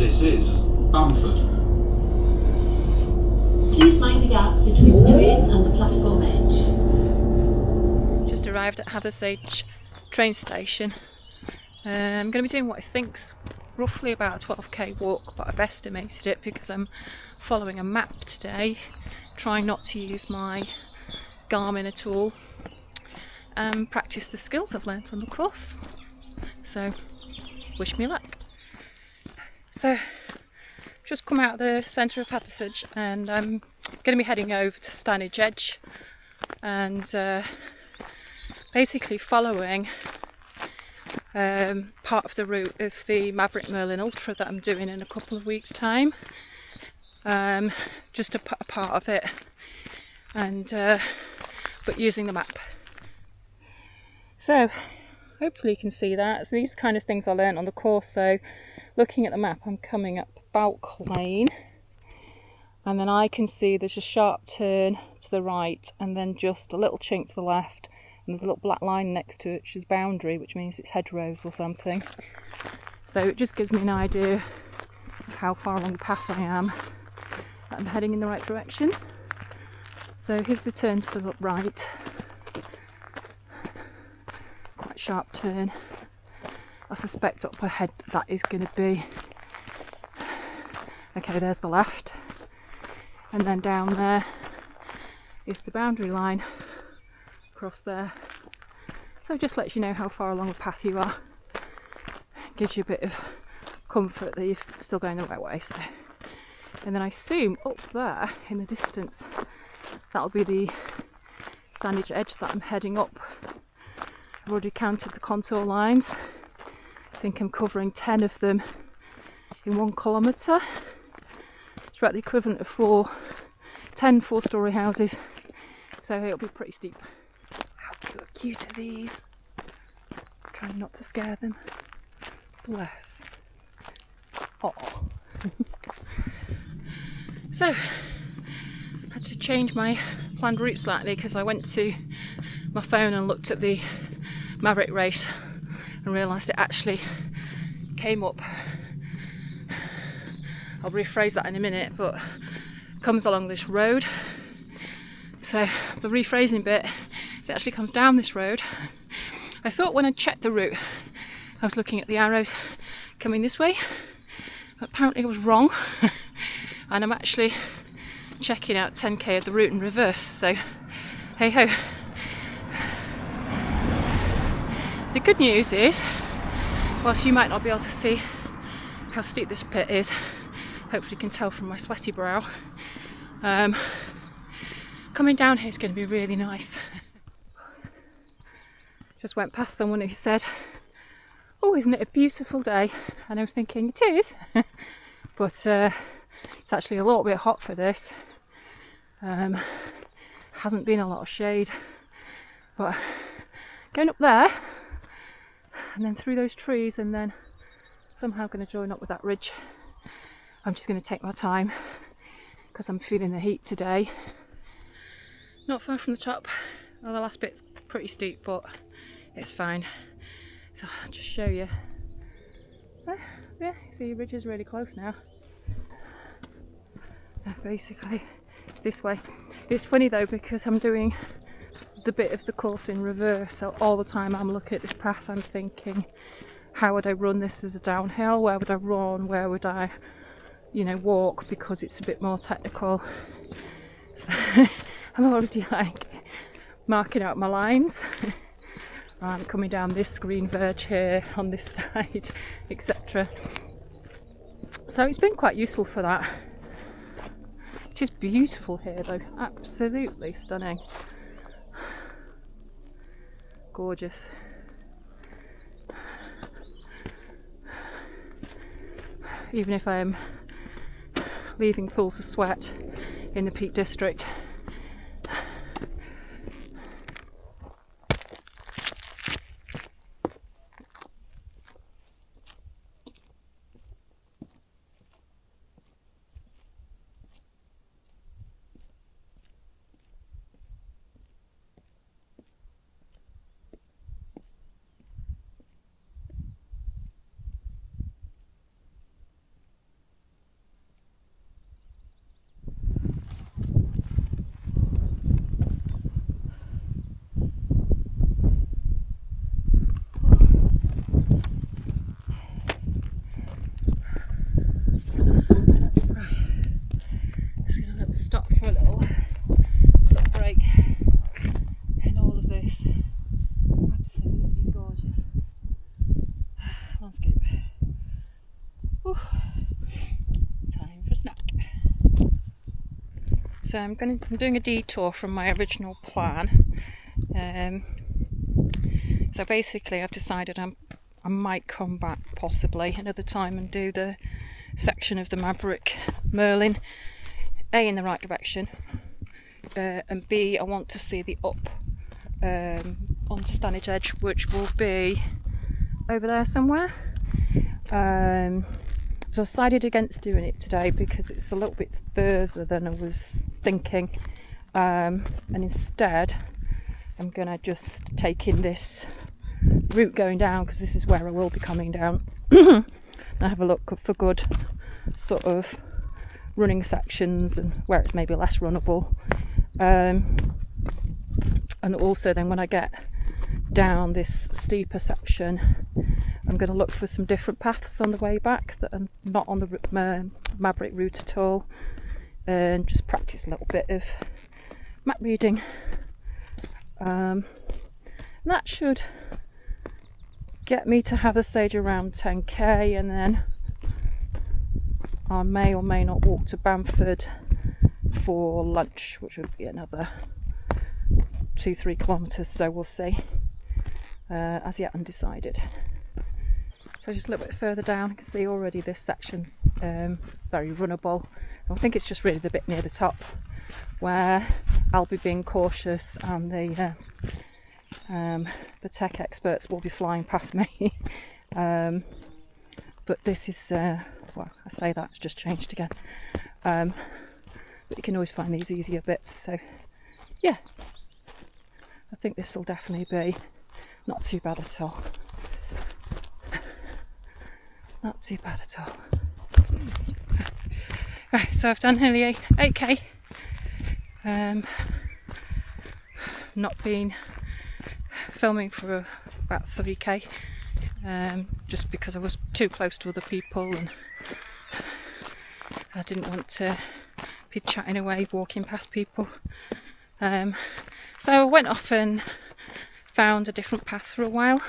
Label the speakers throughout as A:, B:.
A: This is Bamford.
B: Please mind the gap between the train and the platform edge.
C: Just arrived at Hathersage train station. I'm going to be doing what I think's roughly about a 12k walk, but I've estimated it because I'm following a map today, trying not to use my Garmin at all, and practice the skills I've learnt on the course. So, wish me luck. So, just come out of the centre of Hathersage and I'm going to be heading over to Stanage Edge and basically following part of the route of the Maverick Merlin Ultra that I'm doing in a couple of weeks' time. Just a part of it, and but using the map. So hopefully you can see that. So these are the kind of things I learnt on the course. So looking at the map, I'm coming up Balk Lane, and then I can see there's a sharp turn to the right and then just a little chink to the left, and there's a little black line next to it which is boundary, which means it's hedgerows or something. So it just gives me an idea of how far along the path I am, that I'm heading in the right direction. So here's the turn to the right, quite sharp turn. I suspect up ahead that is going to be, okay, there's the left, and then down there is the boundary line across there. So it just lets you know how far along the path you are. Gives you a bit of comfort that you're still going the right way. So, and then I assume up there in the distance that'll be the Stanage Edge that I'm heading up. I've already counted the contour lines. I think I'm covering 10 of them in 1 kilometre. It's about the equivalent of 10 four-storey houses, so it'll be pretty steep. How cute are these? Trying not to scare them. Bless. Oh. So, I had to change my planned route slightly because I went to my phone and looked at the Maverick race and realised it actually came up. I'll rephrase that in a minute, but comes along this road. So the rephrasing bit is it actually comes down this road. I thought when I checked the route I was looking at the arrows coming this way, but apparently I was wrong. And I'm actually checking out 10k of the route in reverse, so hey ho. The good news is, whilst you might not be able to see how steep this pit is, hopefully you can tell from my sweaty brow, coming down here is going to be really nice. Just went past someone who said, oh, isn't it a beautiful day? And I was thinking, it is, but it's actually a little bit hot for this. Hasn't been a lot of shade, but going up there and then through those trees and then somehow going to join up with that ridge. I'm just going to take my time because I'm feeling the heat today. Not far from the top. Well, the last bit's pretty steep, but it's fine. So I'll just show you. Yeah, see, the ridge is really close now. Basically, it's this way. It's funny though because I'm doing the bit of the course in reverse, so all the time I'm looking at this path I'm thinking, how would I run this as a downhill? Where would I run? Where would I, walk, because it's a bit more technical. So I'm already like marking out my lines. I'm coming down this green verge here on this side, etc. So it's been quite useful for that. It is beautiful here though, absolutely stunning. Gorgeous. Even if I'm leaving pools of sweat in the Peak District. landscape. Ooh. Time for a snack. So I'm doing a detour from my original plan. So basically I've decided I might come back possibly another time and do the section of the Maverick Merlin, A, in the right direction, and B, I want to see the up onto Stanage Edge, which will be over there somewhere. So I decided against doing it today because it's a little bit further than I was thinking, and instead I'm going to just take in this route going down, because this is where I will be coming down. And have a look for good sort of running sections and where it's maybe less runnable, and also then when I get down this steeper section I'm going to look for some different paths on the way back that are not on the Maverick route at all, and just practice a little bit of map reading. That should get me to Hathersage around 10k, and then I may or may not walk to Bamford for lunch, which would be another 2-3 kilometres, so we'll see. As yet undecided. So just a little bit further down, you can see already this section's very runnable. I think it's just really the bit near the top where I'll be being cautious, and the tech experts will be flying past me. But this is, well, I say that, it's just changed again. But you can always find these easier bits, so yeah. I think this will definitely be not too bad at all. Not too bad at all. Right, so I've done nearly 8k. Not been filming for about 3k, just because I was too close to other people and I didn't want to be chatting away walking past people. So I went off and found a different path for a while,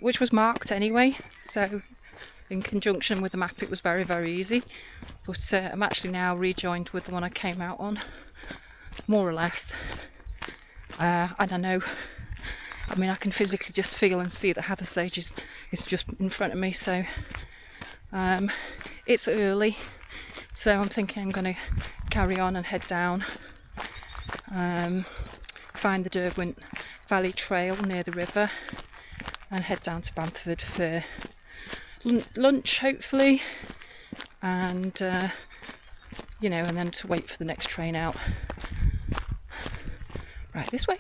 C: which was marked anyway, so in conjunction with the map it was very, very easy. But I'm actually now rejoined with the one I came out on, more or less. And I know, I mean, I can physically just feel and see that Hathersage is just in front of me, so it's early, so I'm thinking I'm going to carry on and head down, find the Derwent Valley trail near the river and head down to Bamford for lunch hopefully, and you know, and then to wait for the next train out. Right, this way.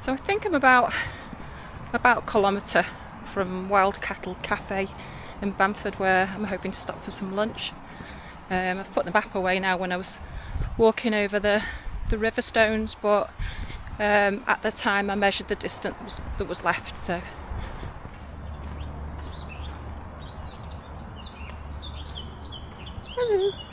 C: So I think I'm about a kilometre from Wild Cattle Cafe in Bamford, where I'm hoping to stop for some lunch. I've put the map away now when I was walking over the river stones, but at the time I measured the distance that was left, so. Hello.